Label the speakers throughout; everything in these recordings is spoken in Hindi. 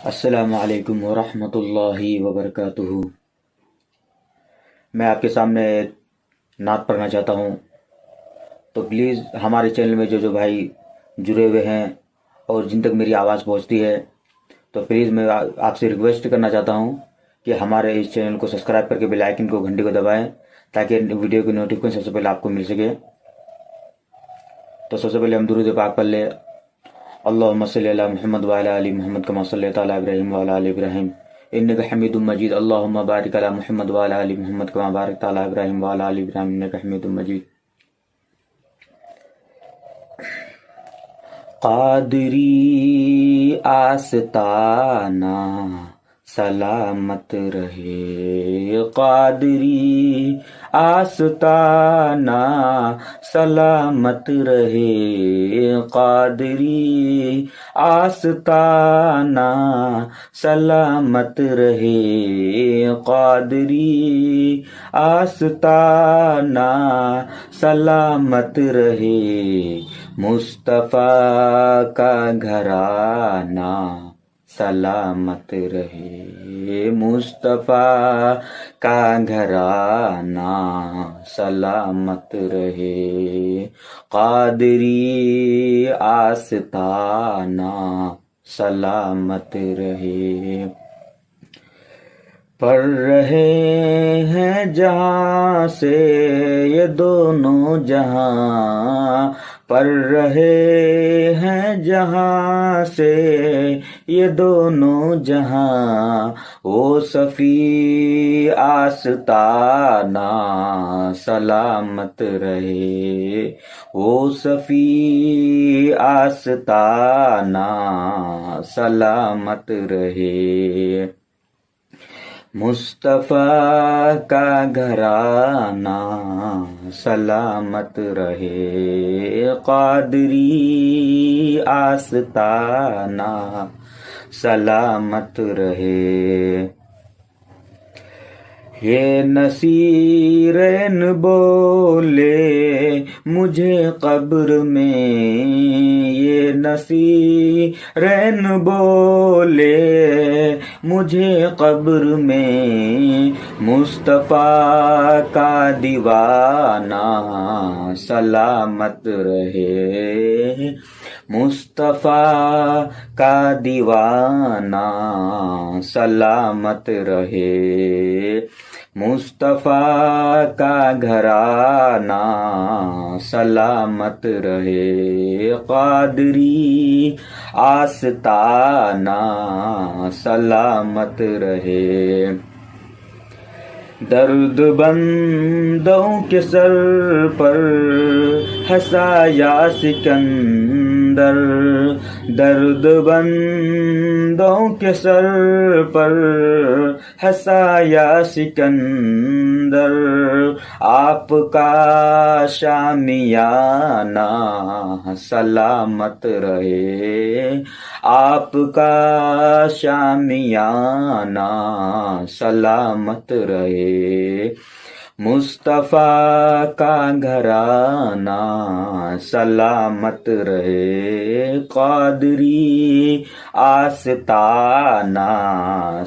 Speaker 1: अस्सलामु अलैकुम वरहमतुल्लाहि वबरकातुहू। मैं आपके सामने एक नात पढ़ना चाहता हूँ, तो प्लीज़ हमारे चैनल में जो जो भाई जुड़े हुए हैं और जिन तक मेरी आवाज़ पहुँचती है, तो प्लीज़ मैं आपसे रिक्वेस्ट करना चाहता हूँ कि हमारे इस चैनल को सब्सक्राइब करके बेल आइकन को घंटे को दबाएं, ताकि वीडियो की नोटिफिकेशन सबसे पहले आपको मिल सके। तो सबसे पहले हम दुरूद पाक पढ़ ले। अल्लाहुम्मा सल्लि अला मुहम्मद व अला आलि मुहम्मद कमा सल्लैता अला इब्राहीम व अला आलि इब्राहीम इन्नका हमीदुम मजीद। अल्लाहुम्मा बारिक अला मुहम्मद व अला आलि मुहम्मद कमा बारकता अला इब्राहीम व अला आलि इब्राहीम इन्नका हमीदुम मजीद। कादरी आस्ताना सलामत रहे, कादरी आस्ताना सलामत रहे, कादरी आस्ताना सलामत रहे, कादरी आस्ताना सलामत रहे। मुस्तफ़ा का घराना सलामत रहे, मुस्तफ़ा का घराना सलामत रहे, कादरी आस्ताना सलामत रहे। पढ़ रहे हैं जहाँ से ये दोनों जहाँ, पढ़ रहे हैं जहाँ से ये दोनों जहाँ, ओ सफ़ी आस्ताना सलामत रहे, ओ सफ़ी आस्ताना सलामत रहे। मुस्तफ़ा का घराना सलामत रहे, कादरी आस्ताना सलामत रहे। ये नसीरन बोले मुझे कब्र में, ये नसीरन बोले मुझे कब्र में, मुस्तफ़ा का दीवाना सलामत रहे, मुस्तफ़ा का दीवाना सलामत रहे, मुस्तफ़ा का घराना सलामत रहे, कादरी आस्ताना सलामत रहे। दर्द बंदों के सर पर हंसाया सिकंदर, दर्द बंदों के सर पर हंसाया सिकंदर, आपका शामियाना सलामत रहे, आपका शामियाना सलामत रहे। मुस्तफ़ा का घराना सलामत रहे, कादरी आस्ताना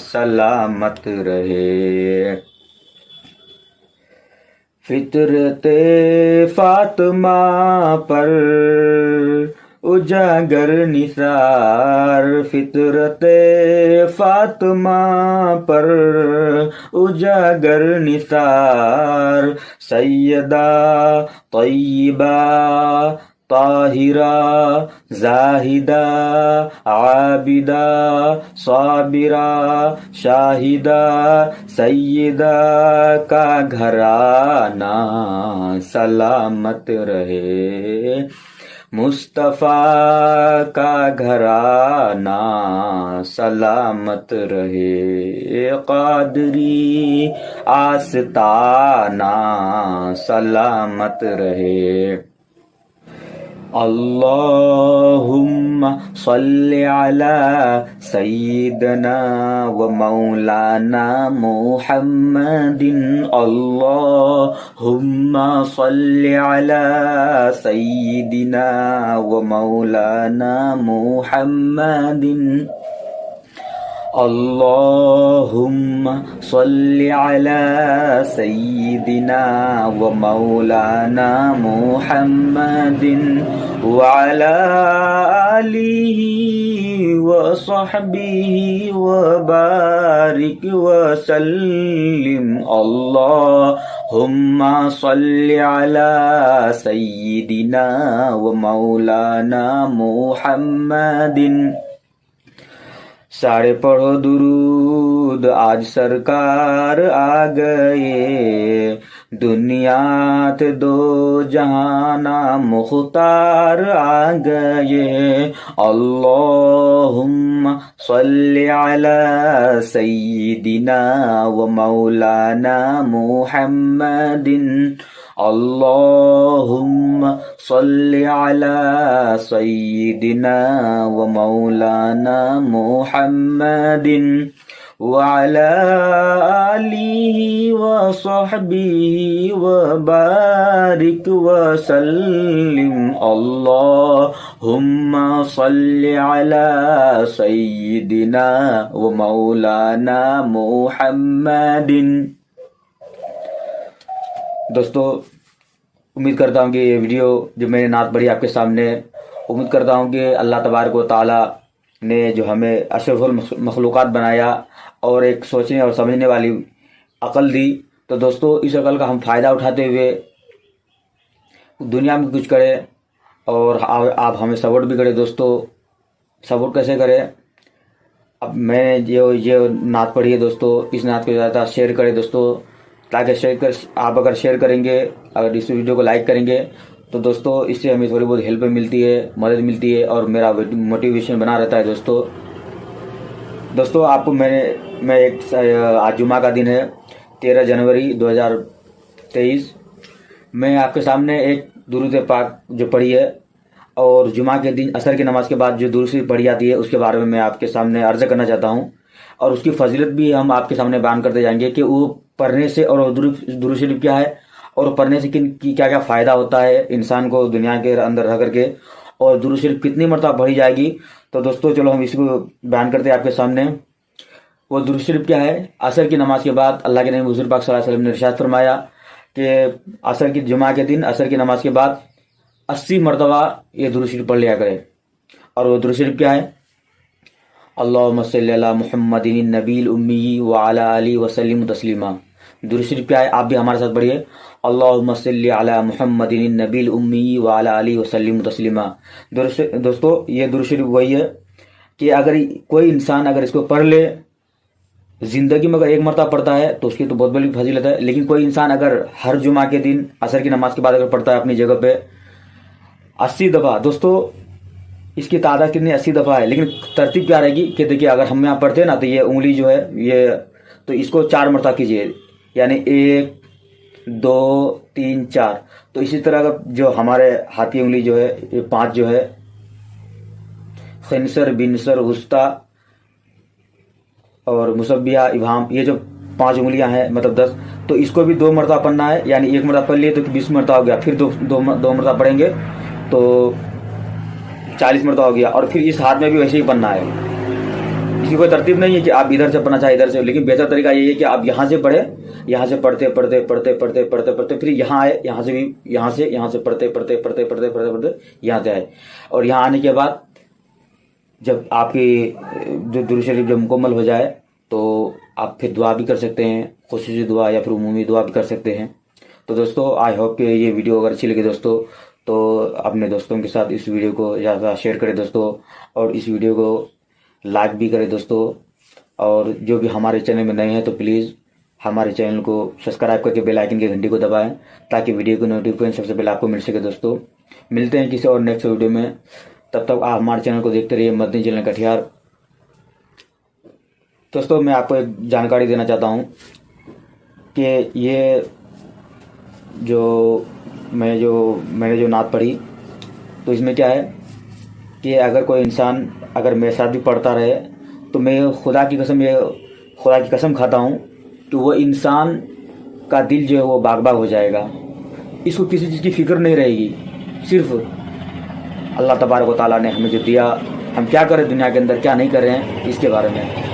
Speaker 1: सलामत रहे। फितरते फातिमा पर उजागर निसार, फितरते फातिमा पर उजागर निसार, सैयदा तय्यबा ताहिरा जाहिदा आबिदा साबिरा शाहिदा, सैयदा का घराना सलामत रहे, मुस्तफ़ा का घराना सलामत रहे, कादरी आस्ताना सलामत रहे। अल्लाहुम्मा सल्लि अला सय्यिदना व मौलाना मुहम्मदिन, अल्लाहुम्मा सल्लि अला सय्यिदिना व मौलाना मुहम्मदिन, अल्लाहुम्मा सल्लि अला सय्यिदिना व मौलाना मुहम्मदिन व अला आलिहि व सहबिहि व बारिक व सल्लिम। अल्लाहुम्मा सल्लि अला सय्यिदिना व मौलाना मुहम्मदिन। सारे पढ़ो दुरूद, आज सरकार आ गए, दुनियात दो जहाना मुख्तार आ गए। अल्लाहुम्मा सल्लि अला सय्यिदिना व मौलाना मुहम्मदिन। अल्लाहुम्मा सल्लि अला सय्यिदिना व मौलाना मुहम्मदिन व अला आलिहि व सहबिहि व बारिक व सल्लिम। अल्लाहुम्मा सल्लि अला सय्यिदिना व मौलाना मुहम्मदिन। दोस्तों, उम्मीद करता हूँ कि ये वीडियो जो मैंने नात पढ़ी आपके सामने, उम्मीद करता हूँ कि अल्लाह तबारक व तआला ने जो हमें अशरफुल मखलूक़ात बनाया और एक सोचने और समझने वाली अक़ल दी, तो दोस्तों इस अक़ल का हम फ़ायदा उठाते हुए दुनिया में कुछ करें और आप हमें सपोर्ट भी करें। दोस्तों, सपोर्ट कैसे करें? अब मैंने ये नात पढ़ी है दोस्तों, इस नात को ज़्यादा शेयर करें दोस्तों, ताकि आप अगर शेयर करेंगे, अगर इस वीडियो को लाइक करेंगे तो दोस्तों इससे हमें थोड़ी बहुत हेल्प मिलती है, मदद मिलती है और मेरा मोटिवेशन बना रहता है। दोस्तों आपको मैं एक आज जुमा का दिन है 13 जनवरी 2023। मैं आपके सामने एक दुरूद पाक जो पढ़ी है और जुमा के दिन असर की नमाज के बाद जो दुरूद शरीफ पढ़ी जाती है उसके बारे में मैं आपके सामने अर्ज़ करना चाहता हूँ और उसकी फजीलत भी हम आपके सामने बयान करते जाएंगे कि वो पढ़ने से और दुरूद शरीफ क्या है और पढ़ने से क्या क्या फ़ायदा होता है इंसान को दुनिया के अंदर रह करके, और दुरूद शरीफ कितनी मरतबा पढ़ी जाएगी। तो दोस्तों चलो हम इसको बयान करते हैं आपके सामने। वो दुरूद शरीफ क्या है? असर की नमाज के बाद अल्लाह के नबी हुज़ूर पाक सल्लल्लाहु अलैहि वसल्लम ने इरशाद फरमाया कि असर की जुमा के दिन असर की नमाज के बाद 80 मरतबा ये दुरूद शरीफ पढ़ लिया करें। और वो दुरूद शरीफ क्या है? अल्लाहुम्मा सल्लि अला मुहम्मदिन नबील उम्मी व अला आलिहि व सल्लिम तस्लीमा। दुरूद शरीफ क्या है? आप भी हमारे साथ पढ़िए, अल्लाहुम्मा सल्लि अला मुहम्मदिन नबील उम्मी व अला आलिहि व सल्लिम तस्लीमा। दोस्तों ये दुरूद शरीफ वही है कि अगर कोई इंसान अगर इसको पढ़ ले, ज़िंदगी में अगर एक मरतबा पढ़ता है तो उसकी तो बहुत बड़ी फजीलत है, लेकिन कोई इंसान अगर हर जुमा के दिन असर की नमाज के बाद अगर पढ़ता है अपनी जगह पे 80 दफ़ा, दोस्तों इसकी तादाद कितनी 80 दफ़ा है, लेकिन तरतीब क्या रहेगी कि देखिए अगर हम यहाँ पढ़ते हैं ना तो ये उंगली जो है ये, तो इसको 4 मरतबा कीजिए, यानी 1 2 3 4। तो इसी तरह अगर जो हमारे हाथी उंगली जो है ये 5 जो है, खिंसर बिनसर वुस्ता और मुसब्बिहा इबाम, ये जो 5 उंगलियां हैं मतलब 10, तो इसको भी 2 मरतबा पढ़ना है, यानी 1 मरतबा पढ़ लिए तो 20 मरतबा हो गया, फिर दो मरतबा पढ़ेंगे तो 40 मरतबा हो गया, और फिर इस हाथ में भी वैसे ही पढ़ना है। इसकी कोई तरतीब नहीं है कि आप इधर से पढ़ना चाहे इधर से, लेकिन बेहतर तरीका यही है कि आप यहाँ से पढ़े, यहाँ से पढ़ते पढ़ते पढ़ते पढ़ते पढ़ते पढ़ते फिर यहाँ आए, यहाँ से भी यहाँ से पढ़ते पढ़ते पढ़ते पढ़ते पढ़ते पढ़ते यहाँ से आए, और यहाँ आने के बाद जब आपकी जो दुरूद शरीफ जब मुकम्मल हो जाए तो आप फिर दुआ भी कर सकते हैं, खुसूसी दुआ या फिर उमूमी दुआ भी कर सकते हैं। तो दोस्तों आई होप कि ये वीडियो अगर अच्छी लगी दोस्तों तो अपने दोस्तों के साथ इस वीडियो को ज़्यादा शेयर करें दोस्तों, और इस वीडियो को लाइक भी करें दोस्तों, और जो भी हमारे चैनल में नए हैं तो प्लीज़ हमारे चैनल को सब्सक्राइब करके बेल आइकन की घंटी को दबाएं ताकि वीडियो की नोटिफिकेशन सबसे पहले आपको मिल सके। दोस्तों मिलते हैं किसी और नेक्स्ट वीडियो में, तब तक आप हमारे चैनल को देखते रहिए मदनी चैनल कटिहार। दोस्तों मैं आपको एक जानकारी देना चाहता हूँ कि ये जो मैंने जो नात पढ़ी तो इसमें क्या है कि अगर कोई इंसान अगर मेरे साथ भी पढ़ता रहे तो मैं खुदा की कसम खाता हूँ कि वो इंसान का दिल जो है वो बाग बाग हो जाएगा, इसको किसी चीज़ की फिक्र नहीं रहेगी, सिर्फ अल्लाह तबारक व तआला ने हमें जो दिया हम क्या करें दुनिया के अंदर क्या नहीं कर रहे हैं इसके बारे में।